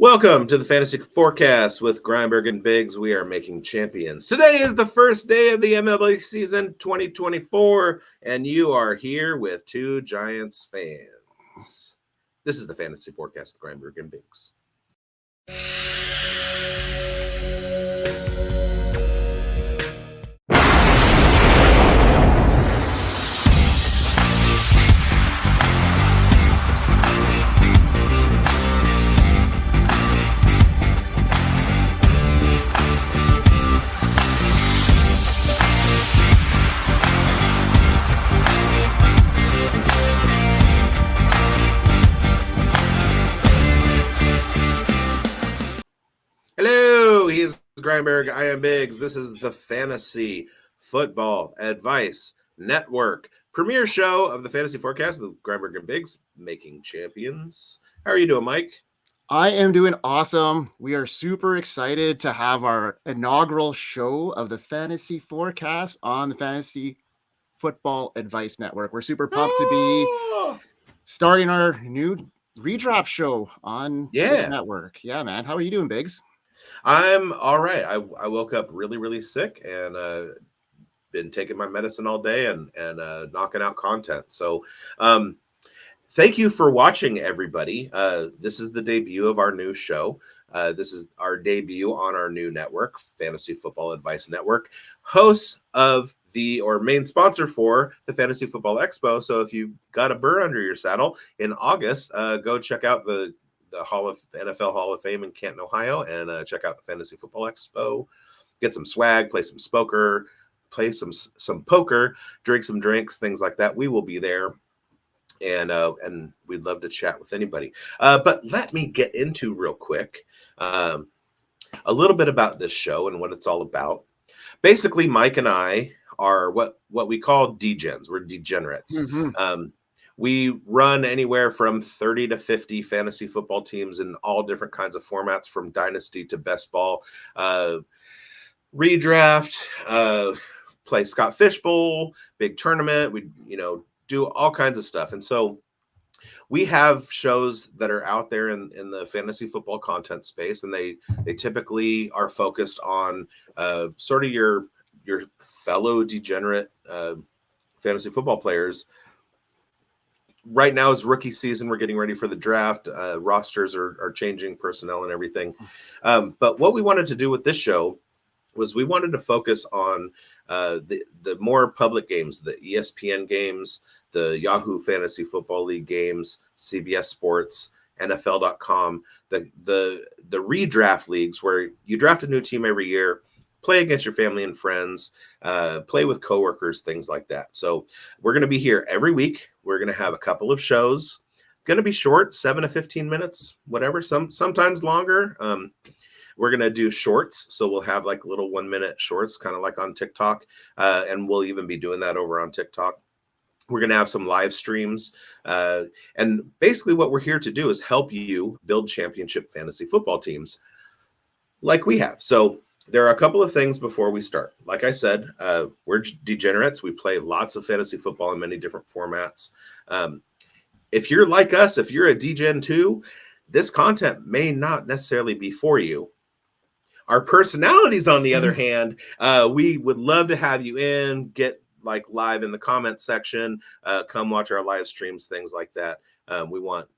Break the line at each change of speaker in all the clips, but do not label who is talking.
Welcome to the Fantasy Forecast with Grindberg and Bigz. We are making champions. Today is the first day of the MLB season 2024, and you are here with two Giants fans. This is the Fantasy Forecast with Grindberg and Bigz. Hello, he is Grindberg. I am Bigz. This is the Fantasy Football Advice Network premiere show of the Fantasy Forecast with Grindberg and Bigz, making champions. How are you doing, Mike?
I am doing awesome. We are super excited to have our inaugural show of the Fantasy Forecast on the Fantasy Football Advice Network. We're super pumped to be starting our new redraft show on this network. Yeah, man. How are you doing, Bigz?
I'm all right. I woke up really sick and been taking my medicine all day and knocking out content. So thank you for watching, everybody. This is the debut of our new show. This is our debut on our new network, Fantasy Football Advice Network, hosts of main sponsor for the Fantasy Football Expo. So if you've got a burr under your saddle in August, go check out the NFL Hall of Fame in Canton, Ohio, and check out the Fantasy Football Expo. Get some swag, play some play some poker, drink some drinks, things like that. We will be there, and we'd love to chat with anybody. But let me get into real quick a little bit about this show and what it's all about. Basically, Mike and I are what we call degens. We're degenerates.
Mm-hmm.
We run anywhere from 30 to 50 fantasy football teams in all different kinds of formats, from dynasty to best ball, redraft, play Scott Fishbowl, big tournament. We, do all kinds of stuff. And so we have shows that are out there in the fantasy football content space, and they typically are focused on sort of your fellow degenerate fantasy football players. Right now is rookie season. We're getting ready for the draft. Rosters are changing, personnel and everything. But what we wanted to do with this show was we wanted to focus on the more public games, the ESPN games, the Yahoo Fantasy Football League games, CBS Sports, NFL.com, the redraft leagues where you draft a new team every year, play against your family and friends, play with coworkers, things like that. So we're going to be here every week. We're going to have a couple of shows. Going to be short, 7 to 15 minutes, whatever. Sometimes longer. We're going to do shorts. So we'll have like little 1-minute shorts, kind of like on TikTok. And we'll even be doing that over on TikTok. We're going to have some live streams. And basically what we're here to do is help you build championship fantasy football teams like we have. So there are a couple of things before we start. Like I said, we're degenerates. We play lots of fantasy football in many different formats. If you're like us, if you're a degen too, this content may not necessarily be for you. Our personalities, on the other hand, we would love to have you in, get like live in the comment section, come watch our live streams, things like that. We want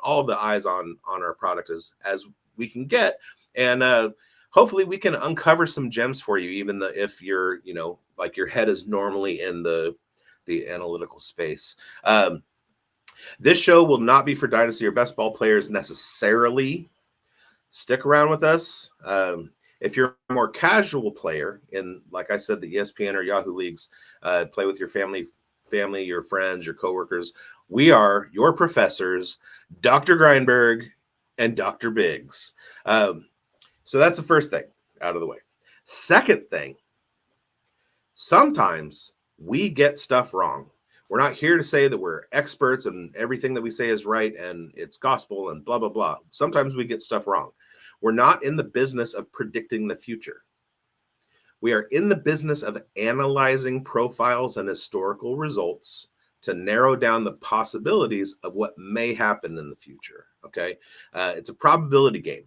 all the eyes on our product as we can get. And hopefully we can uncover some gems for you, even if you're, like your head is normally in the analytical space. This show will not be for dynasty or best ball players necessarily. Stick around with us. If you're a more casual player in, like I said, the ESPN or Yahoo leagues, play with your family, your friends, your coworkers. We are your professors, Dr. Grindberg and Dr. Bigz. So that's the first thing out of the way. Second thing, sometimes we get stuff wrong. We're not here to say that we're experts and everything that we say is right and it's gospel and blah, blah, blah. Sometimes we get stuff wrong. We're not in the business of predicting the future. We are in the business of analyzing profiles and historical results to narrow down the possibilities of what may happen in the future. Okay. It's a probability game.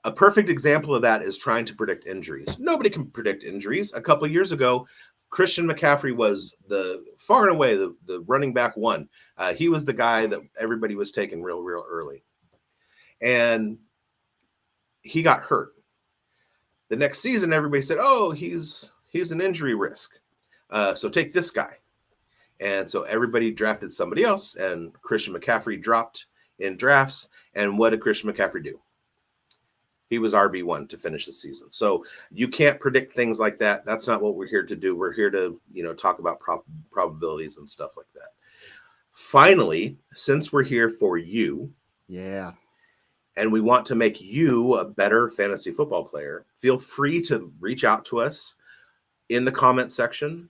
A perfect example of that is trying to predict injuries. Nobody can predict injuries. A couple of years ago, Christian McCaffrey was far and away the running back one. He was the guy that everybody was taking real early. And he got hurt. The next season, everybody said, oh, he's an injury risk. So take this guy. And so everybody drafted somebody else, and Christian McCaffrey dropped in drafts. And what did Christian McCaffrey do? He was RB1 to finish the season. So you can't predict things like that. That's not what we're here to do. We're here to, talk about probabilities and stuff like that. Finally, since we're here for you, and we want to make you a better fantasy football player, feel free to reach out to us in the comment section,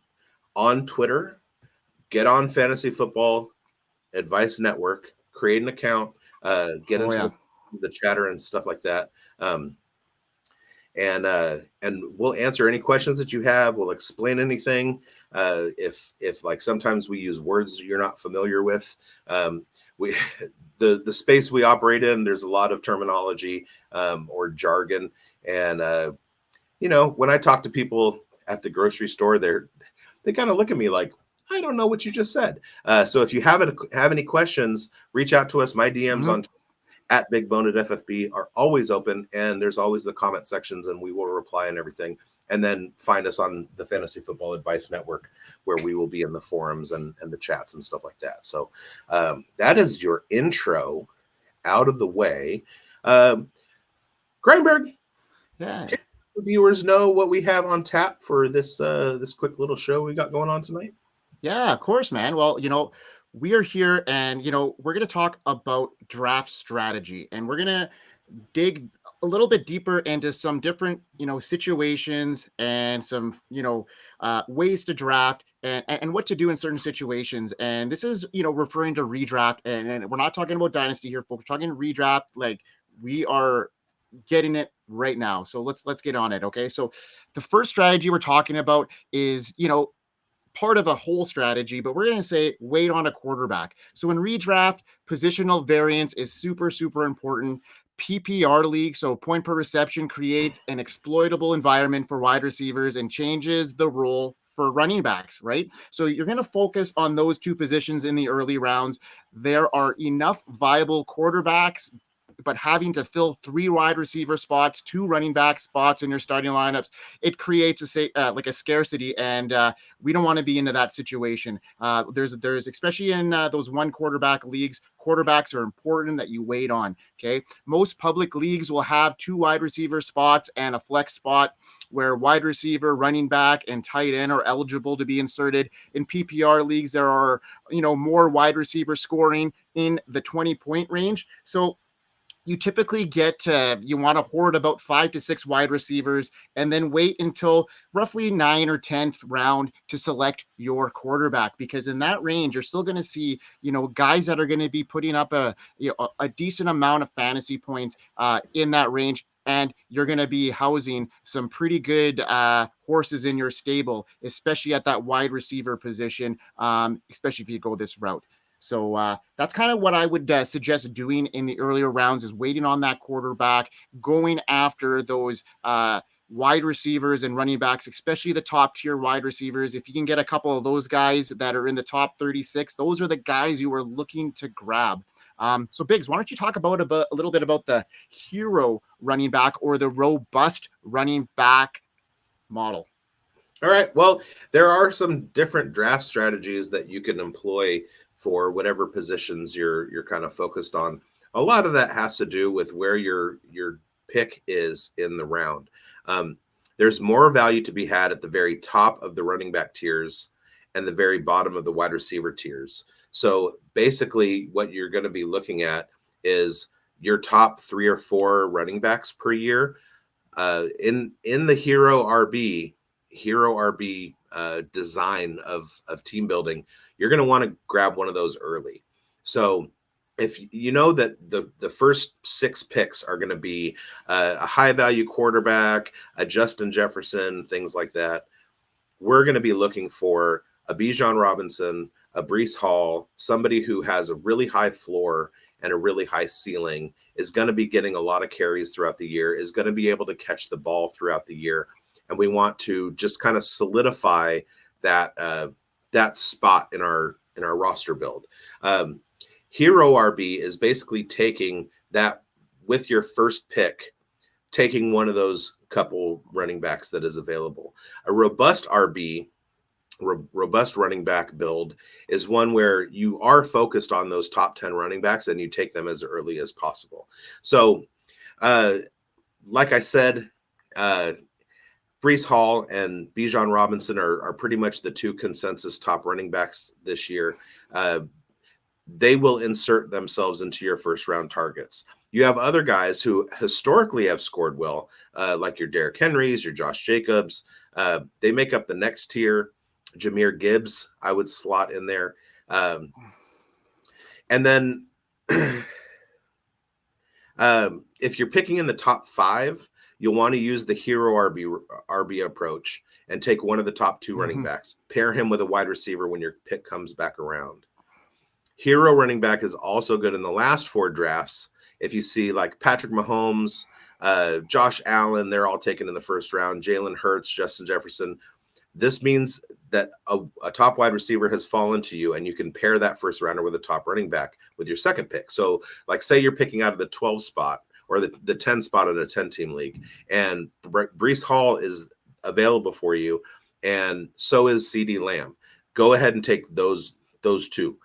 on Twitter, get on Fantasy Football Advice Network, create an account, get into the chatter and stuff like that. And we'll answer any questions that you have. We'll explain anything. If like sometimes we use words you're not familiar with, the space we operate in, there's a lot of terminology or jargon. And when I talk to people at the grocery store, they kind of look at me like, I don't know what you just said. So if you have any questions, reach out to us. My DMs on at BigBonedFFB are always open, and there's always the comment sections, and we will reply and everything. And then find us on the Fantasy Football Advice Network, where we will be in the forums and the chats and stuff like that. So that is your intro out of the way. Grindberg, can the viewers know what we have on tap for this quick little show we got going on tonight?
Yeah, of course, man. Well, we are here, and we're going to talk about draft strategy, and we're going to dig a little bit deeper into some different situations and some ways to draft and what to do in certain situations. And this is referring to redraft, and we're not talking about dynasty here, folks. We're talking redraft. Like, we are getting it right now, so let's get on it. Okay, so the first strategy we're talking about is part of a whole strategy, but we're going to say wait on a quarterback. So in redraft, positional variance is super important. PPR league, so point per reception, creates an exploitable environment for wide receivers and changes the role for running backs, right? So you're going to focus on those two positions in the early rounds. There are enough viable quarterbacks, but having to fill 3 wide receiver spots, 2 running back spots in your starting lineups, it creates a scarcity, and we don't want to be into that situation. There's especially in those one quarterback leagues, quarterbacks are important that you wait on. Okay, most public leagues will have 2 wide receiver spots and a flex spot where wide receiver, running back, and tight end are eligible to be inserted. In PPR leagues, there are more wide receiver scoring in the 20-point range. So you typically you want to hoard about 5 to 6 wide receivers and then wait until roughly 9th or 10th round to select your quarterback, because in that range, you're still going to see, guys that are going to be putting up a decent amount of fantasy points in that range. And you're going to be housing some pretty good horses in your stable, especially at that wide receiver position, especially if you go this route. So that's kind of what I would suggest doing in the earlier rounds, is waiting on that quarterback, going after those wide receivers and running backs, especially the top tier wide receivers. If you can get a couple of those guys that are in the top 36, those are the guys you are looking to grab. So Bigz, why don't you talk about a little bit about the hero running back or the robust running back model?
All right. Well, there are some different draft strategies that you can employ for whatever positions you're kind of focused on. A lot of that has to do with where your pick is in the round. There's more value to be had at the very top of the running back tiers and the very bottom of the wide receiver tiers. So basically what you're going to be looking at is your top 3 or 4 running backs per year. In the hero RB design of team building, you're going to want to grab one of those early. So if you know that the first 6 picks are going to be a high value quarterback, a Justin Jefferson, things like that, we're going to be looking for a Bijan Robinson, a Brees Hall, somebody who has a really high floor and a really high ceiling, is going to be getting a lot of carries throughout the year, is going to be able to catch the ball throughout the year. And we want to just kind of solidify that that spot in our roster build. Hero RB is basically taking that with your first pick, taking one of those couple running backs that is available. A robust RB, robust running back build, is one where you are focused on those top 10 running backs and you take them as early as possible. So, like I said, Brees Hall and Bijan Robinson are pretty much the two consensus top running backs this year. They will insert themselves into your first round targets. You have other guys who historically have scored well, like your Derrick Henrys, your Josh Jacobs. They make up the next tier. Jahmyr Gibbs, I would slot in there. And then if you're picking in the top 5, you'll want to use the hero RB approach and take one of the top 2 running backs. Pair him with a wide receiver when your pick comes back around. Hero running back is also good in the last 4 drafts. If you see like Patrick Mahomes, Josh Allen, they're all taken in the first round. Jalen Hurts, Justin Jefferson. This means that a top wide receiver has fallen to you, and you can pair that first rounder with a top running back with your second pick. So, like, say you're picking out of the 12 spot or the 10 spot in a 10-team league, and Brees Hall is available for you, and so is CeeDee Lamb. Go ahead and take those 2.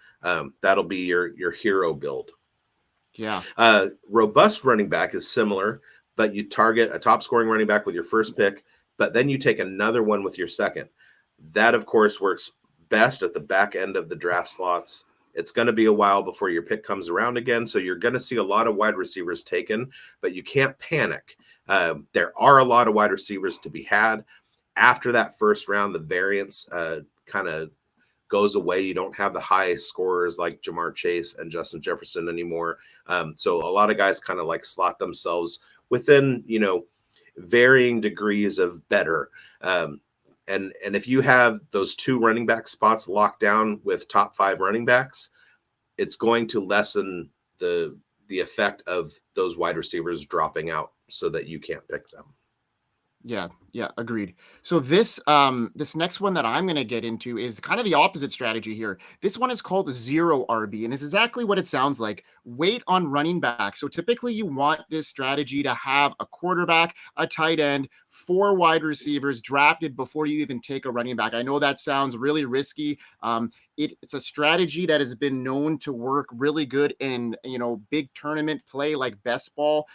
That'll be your hero build.
Yeah.
Robust running back is similar, but you target a top scoring running back with your first pick, but then you take another one with your second. That, of course, works best at the back end of the draft slots. It's going to be a while before your pick comes around again, so you're going to see a lot of wide receivers taken, but you can't panic. There are a lot of wide receivers to be had. After that first round, the variance kind of goes away. You don't have the high scorers like Jamar Chase and Justin Jefferson anymore. So a lot of guys kind of like slot themselves within, varying degrees of better. And if you have those 2 running back spots locked down with top 5 running backs, it's going to lessen the effect of those wide receivers dropping out so that you can't pick them.
Yeah, agreed. So this next one that I'm going to get into is kind of the opposite strategy here. This one is called zero RB, and it's exactly what it sounds like. Wait on running back. So typically you want this strategy to have a quarterback, a tight end, 4 wide receivers drafted before you even take a running back. I know that sounds really risky. It's a strategy that has been known to work really good in, big tournament play like best ball.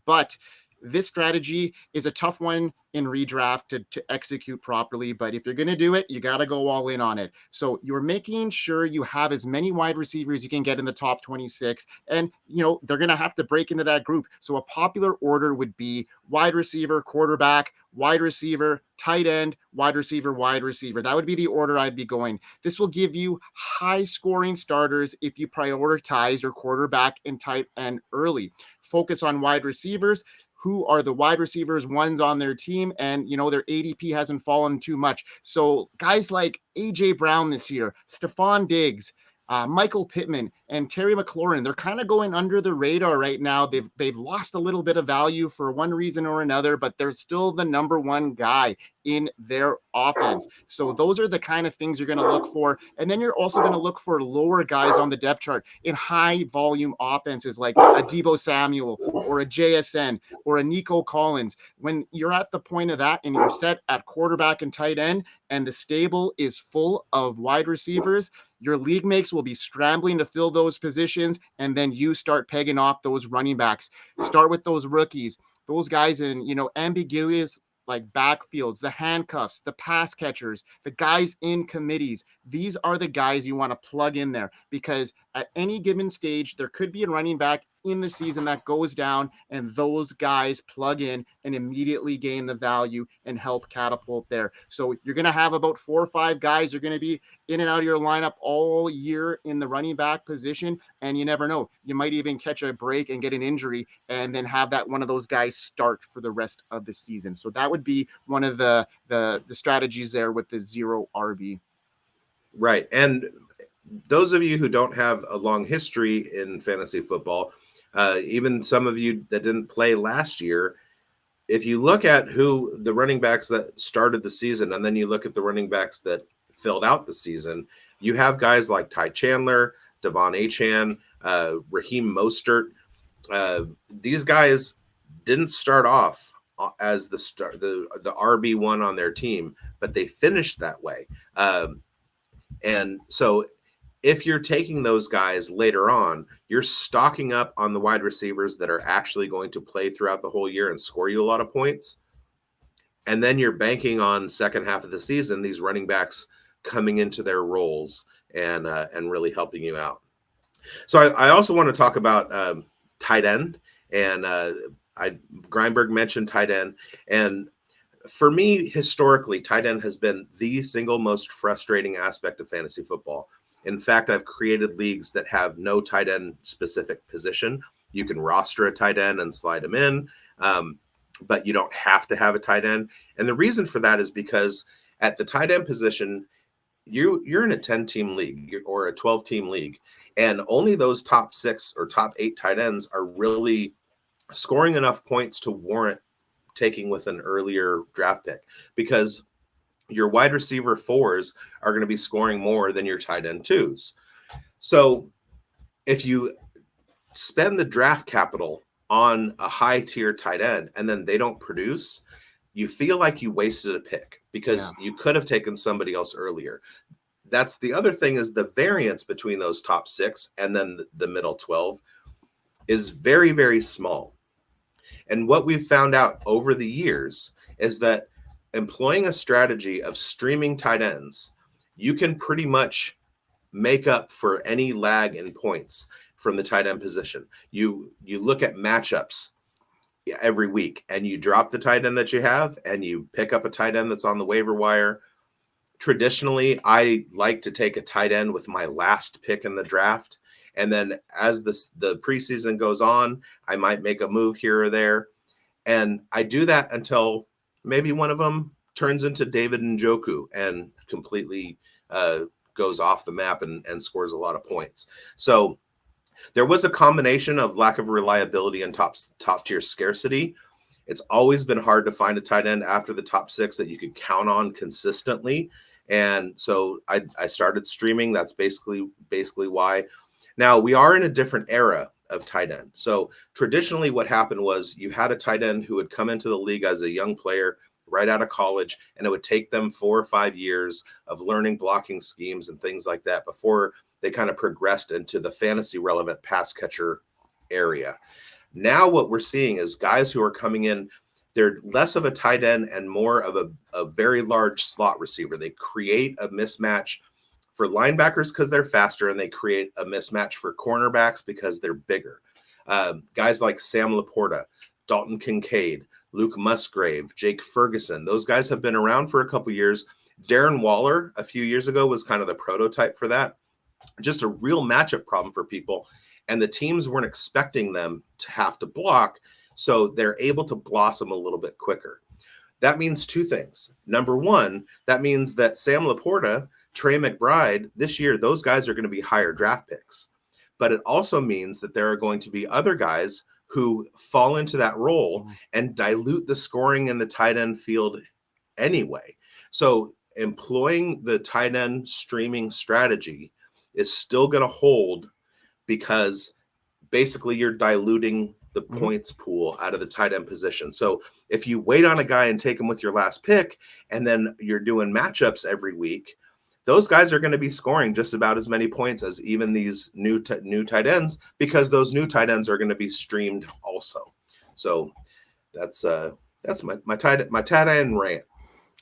But this strategy is a tough one in redraft to execute properly, but if you're going to do it, you got to go all in on it. So you're making sure you have as many wide receivers you can get in the top 26, and they're going to have to break into that group. So a popular order would be wide receiver, quarterback, wide receiver, tight end, wide receiver, wide receiver. That would be the order I'd be going. This will give you high scoring starters if you prioritize your quarterback and tight end early. Focus on wide receivers. Who are the wide receivers ones on their team, and their ADP hasn't fallen too much. So guys like AJ Brown this year, Stephon Diggs, Michael Pittman, and Terry McLaurin, they're kind of going under the radar right now. They've lost a little bit of value for one reason or another, but they're still the number 1 guy in their offense. So those are the kind of things you're going to look for. And then you're also going to look for lower guys on the depth chart in high volume offenses like a Deebo Samuel or a JSN or a Nico Collins. When you're at the point of that and you're set at quarterback and tight end and the stable is full of wide receivers, your league mates will be scrambling to fill those positions, and then you start pegging off those running backs. Start with those rookies, those guys in, ambiguous like backfields, the handcuffs, the pass catchers, the guys in committees. These are the guys you want to plug in there, because at any given stage, there could be a running back in the season that goes down, and those guys plug in and immediately gain the value and help catapult there. So you're going to have about 4 or 5 guys are going to be in and out of your lineup all year in the running back position, and you never know. You might even catch a break and get an injury and then have that one of those guys start for the rest of the season. So that would be one of the strategies there with the zero RB.
Right. And those of you who don't have a long history in fantasy football, even some of you that didn't play last year, if you look at who the running backs that started the season and then you look at the running backs that filled out the season, you have guys like Ty Chandler, Devon Achan, Raheem Mostert. These guys didn't start off as the RB1 on their team, but they finished that way. And so if you're taking those guys later on, you're stocking up on the wide receivers that are actually going to play throughout the whole year and score you a lot of points. And then you're banking on second half of the season, these running backs coming into their roles and really helping you out. So I also want to talk about tight end, and Grindberg mentioned tight end, and for me, historically, tight end has been the single most frustrating aspect of fantasy football. In fact, I've created leagues that have no tight end specific position. You can roster a tight end and slide them in, but you don't have to have a tight end. And the reason for that is because at the tight end position, you're in a 10-team league or a 12-team league, and only those top 6 or top 8 tight ends are really scoring enough points to warrant taking with an earlier draft pick, because your wide receiver 4s are going to be scoring more than your tight end 2s. So if you spend the draft capital on a high tier tight end and then they don't produce, you feel like you wasted a pick because you could have taken somebody else earlier. That's the other thing, is the variance between those top 6 and then the middle 12 is very, very small. And what we've found out over the years is that employing a strategy of streaming tight ends, you can pretty much make up for any lag in points from the tight end position. You look at matchups every week and you drop the tight end that you have and you pick up a tight end that's on the waiver wire. Traditionally, I like to take a tight end with my last pick in the draft. And then as the preseason goes on, I might make a move here or there. And I do that until maybe one of them turns into David Njoku and completely goes off the map and scores a lot of points. So there was a combination of lack of reliability and top tier scarcity. It's always been hard to find a tight end after the top 6 that you could count on consistently. And so I started streaming. That's basically why. Now we are in a different era of tight end. So traditionally what happened was you had a tight end who would come into the league as a young player right out of college, and it would take them 4 or 5 years of learning blocking schemes and things like that before they kind of progressed into the fantasy relevant pass catcher area. Now what we're seeing is guys who are coming in, they're less of a tight end and more of a very large slot receiver. They create a mismatch for linebackers because they're faster, and they create a mismatch for cornerbacks because they're bigger. Guys like Sam Laporta, Dalton Kincaid, Luke Musgrave, Jake Ferguson, those guys have been around for a couple years. Darren Waller a few years ago was kind of the prototype for that. Just a real matchup problem for people. And the teams weren't expecting them to have to block, so they're able to blossom a little bit quicker. That means 2 things. Number one, that means that Sam Laporta, Trey McBride, this year, those guys are going to be higher draft picks. But it also means that there are going to be other guys who fall into that role and dilute the scoring in the tight end field anyway. So employing the tight end streaming strategy is still going to hold, because basically you're diluting the points pool out of the tight end position. So if you wait on a guy and take him with your last pick, and then you're doing matchups every week, those guys are going to be scoring just about as many points as even these new tight ends, because those new tight ends are going to be streamed also. So that's my tight end rant.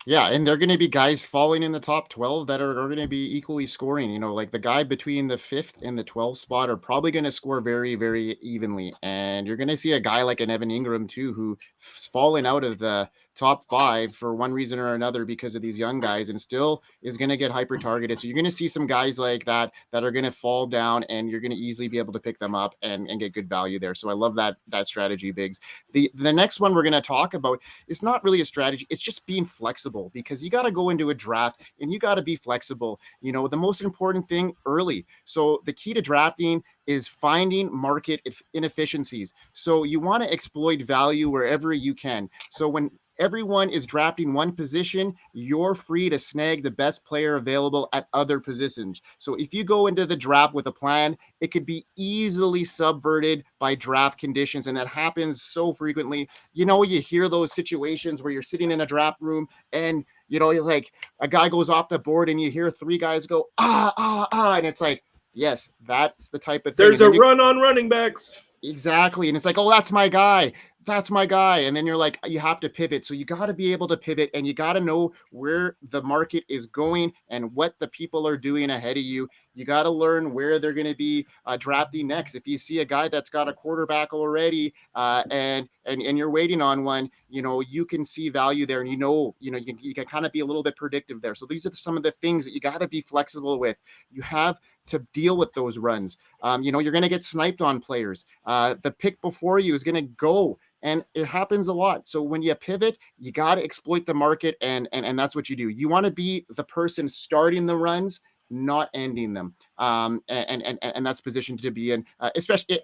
Yeah, and they're going to be guys falling in the top 12 that are going to be equally scoring. You know, like the guy between the 5th and the 12th spot are probably going to score very, very evenly. And you're going to see a guy like an Evan Ingram too, who's fallen out of the top 5 for one reason or another because of these young guys, and still is going to get hyper targeted. So you're going to see some guys like that are going to fall down, and you're going to easily be able to pick them up and get good value there. So I love that strategy, Bigz. The next one we're going to talk about is not really a strategy. It's just being flexible, because you got to go into a draft and you got to be flexible. You know, the most important thing early. So the key to drafting is finding market inefficiencies. So you want to exploit value wherever you can. So when everyone is drafting one position, you're free to snag the best player available at other positions. So if you go into the draft with a plan, it could be easily subverted by draft conditions. And that happens so frequently. You know, you hear those situations where you're sitting in a draft room and, you know, like a guy goes off the board and you hear 3 guys go, and it's like, yes, that's the type of thing.
There's a run on running backs.
Exactly. And it's like, oh, that's my guy. That's my guy. And then you're like, you have to pivot. So you got to be able to pivot, and you got to know where the market is going and what the people are doing ahead of you. You got to learn where they're going to be drafting next. If you see a guy that's got a quarterback already and you're waiting on one, you know, you can see value there, and you can kind of be a little bit predictive there. So these are some of the things that you got to be flexible with. You have to deal with those runs. You know, you're going to get sniped on players. The pick before you is going to go, and it happens a lot. So when you pivot, you got to exploit the market, and that's what you do. You want to be the person starting the runs, not ending them. And that's positioned to be in, especially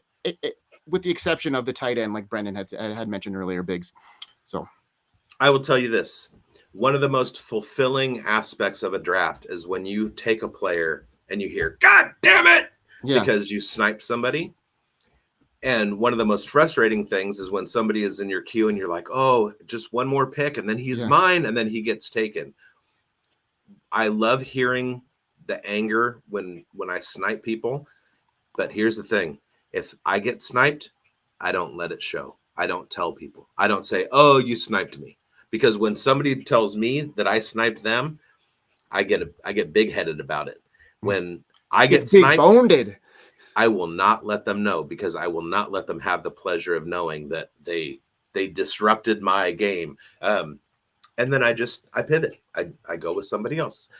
with the exception of the tight end, like Brendan had mentioned earlier, Bigz. So
I will tell you this. One of the most fulfilling aspects of a draft is when you take a player and you hear, God damn it, because you sniped somebody. And one of the most frustrating things is when somebody is in your queue and you're like, oh, just one more pick, and then he's mine, and then he gets taken. I love hearing the anger when I snipe people. But here's the thing. If I get sniped, I don't let it show. I don't tell people. I don't say, oh, you sniped me. Because when somebody tells me that I sniped them, I get big-headed about it. When I get sniped,
big-boned,
I will not let them know, because I will not let them have the pleasure of knowing that they disrupted my game. And then I pivot. I go with somebody else.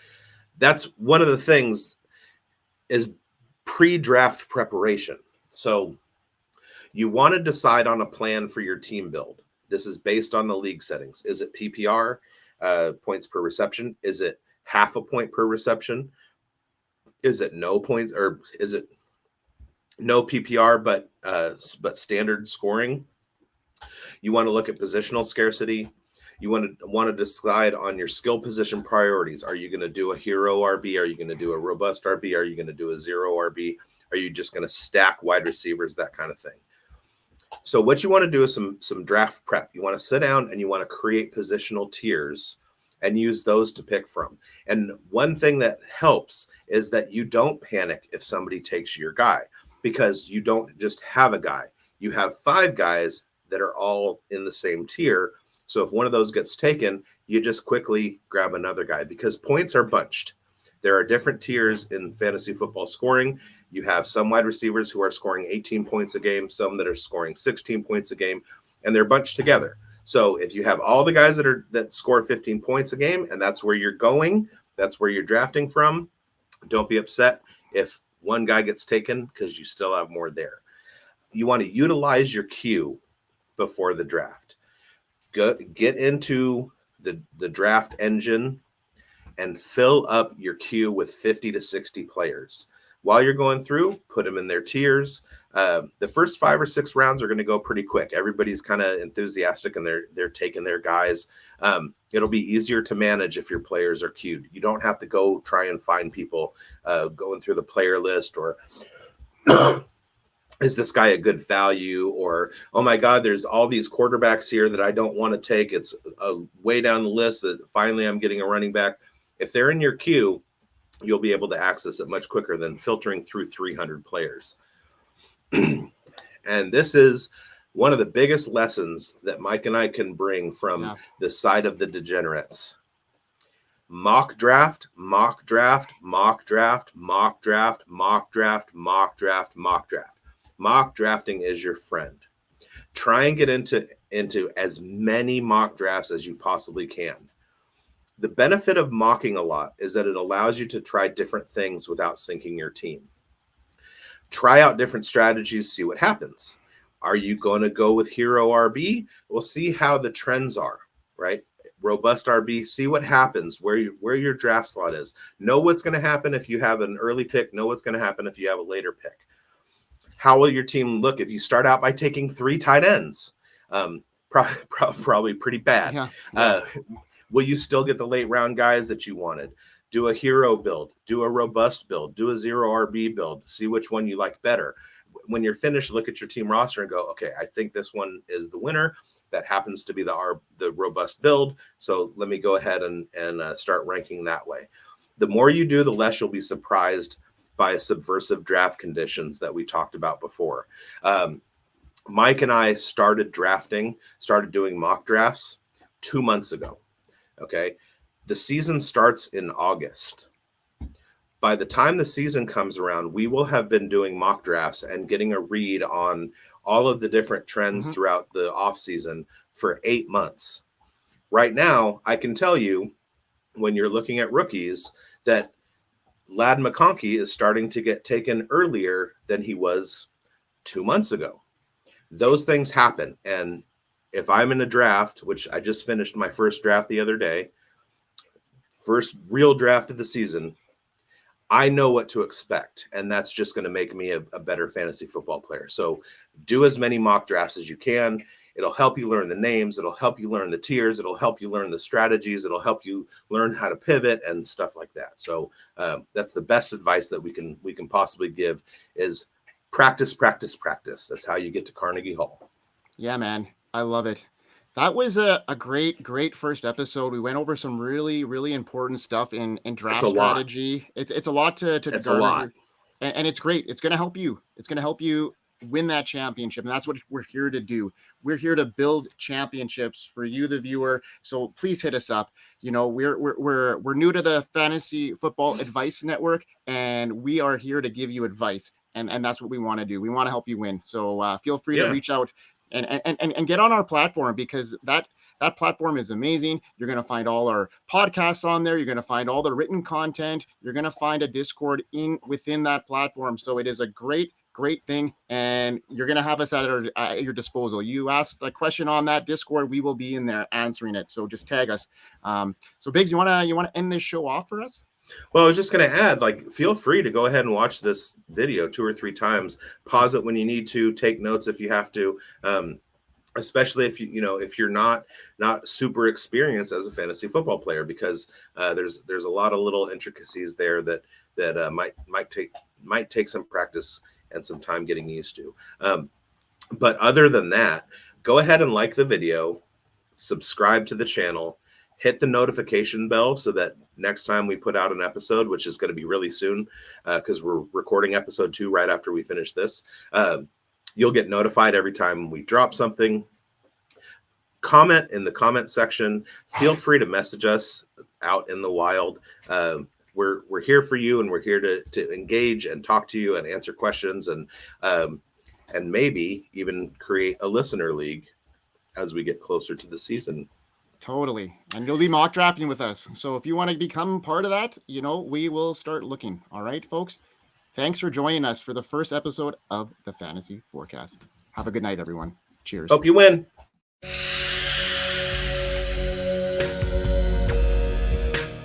That's one of the things is pre-draft preparation. So you want to decide on a plan for your team build. This is based on the league settings. Is it PPR, points per reception? Is it half a point per reception? Is it no points, or is it no PPR but standard scoring? You want to look at positional scarcity. You want to decide on your skill position priorities. Are you going to do a hero RB? Are you going to do a robust RB? Are you going to do a zero RB? Are you just going to stack wide receivers? That kind of thing. So what you want to do is some draft prep. You want to sit down and you want to create positional tiers and use those to pick from. And one thing that helps is that you don't panic if somebody takes your guy, because you don't just have a guy. You have 5 guys that are all in the same tier. So if one of those gets taken, you just quickly grab another guy, because points are bunched. There are different tiers in fantasy football scoring. You have some wide receivers who are scoring 18 points a game, some that are scoring 16 points a game, and they're bunched together. So if you have all the guys that score 15 points a game, and that's where you're going, that's where you're drafting from, don't be upset if one guy gets taken, because you still have more there. You want to utilize your queue before the draft. Get into the draft engine and fill up your queue with 50 to 60 players. While you're going through, put them in their tiers. The first 5 or 6 rounds are going to go pretty quick. Everybody's kind of enthusiastic and they're taking their guys. It'll be easier to manage if your players are queued. You don't have to go try and find people going through the player list, or is this guy a good value, or, oh my God, there's all these quarterbacks here that I don't want to take. It's way down the list that finally I'm getting a running back. If they're in your queue, you'll be able to access it much quicker than filtering through 300 players. And this is one of the biggest lessons that Mike and I can bring from the side of the degenerates. Mock draft, mock draft, mock draft, mock draft, mock draft, mock draft, mock draft. Mock drafting is your friend. Try and get into as many mock drafts as you possibly can. The benefit of mocking a lot is that it allows you to try different things without sinking your team. Try out different strategies, see what happens. Are you going to go with hero RB? We'll see how the trends are, right? Robust RB, see what happens, where your draft slot is. Know what's going to happen if you have an early pick. Know what's going to happen if you have a later pick. How will your team look if you start out by taking 3 tight ends? Probably pretty bad.
Yeah.
Will you still get the late round guys that you wanted? Do a hero build, do a robust build, do a 0 RB build, see which one you like better. When you're finished, look at your team roster and go, okay, I think this one is the winner. That happens to be the robust build. So let me go ahead and start ranking that way. The more you do, the less you'll be surprised by subversive draft conditions that we talked about before. Mike and I started doing mock drafts 2 months ago. Okay. The season starts in August. By the time the season comes around, we will have been doing mock drafts and getting a read on all of the different trends throughout the off season for 8 months. Right now, I can tell you when you're looking at rookies that Ladd McConkey is starting to get taken earlier than he was 2 months ago. Those things happen. And if I'm in a draft, which I just finished my first draft the other day, first real draft of the season, I know what to expect. And that's just going to make me a better fantasy football player. So do as many mock drafts as you can. It'll help you learn the names. It'll help you learn the tiers. It'll help you learn the strategies. It'll help you learn how to pivot and stuff like that. So that's the best advice that we can possibly give is practice, practice, practice. That's how you get to Carnegie Hall.
Yeah, man. I love it. That was a great first episode. We went over some really, really important stuff in draft strategy. It's a lot to
it's a lot.
And it's great. It's going to help you. It's going to help you win that championship. And that's what we're here to do. We're here to build championships for you, the viewer. So please hit us up. You know, we're new to the Fantasy Football Advice Network, and we are here to give you advice. And that's what we want to do. We want to help you win. So feel free to reach out and get on our platform, because that platform is amazing. You're going to find all our podcasts on there. You're going to find all the written content. You're going to find a Discord within that platform. So it is a great thing, and you're going to have us at your disposal. You ask a question on that Discord, we will be in there answering it. So just tag us. So Bigz, you want to end this show off for us?
Well, I was just going to add, feel free to go ahead and watch this video 2 or 3 times. Pause it when you need to. Take notes if you have to. Especially if if you're not super experienced as a fantasy football player, because there's a lot of little intricacies there that might take some practice and some time getting used to. But other than that, go ahead and like the video, subscribe to the channel. Hit the notification bell so that next time we put out an episode, which is going to be really soon, because we're recording episode 2 right after we finish this, you'll get notified every time we drop something. Comment in the comment section. Feel free to message us out in the wild. We're here for you, and we're here to engage and talk to you and answer questions, and maybe even create a listener league as we get closer to the season.
Totally. And you'll be mock drafting with us. So if you want to become part of that, we will start looking. All right, folks. Thanks for joining us for the first episode of the Fantasy Forecast. Have a good night, everyone. Cheers.
Hope you win.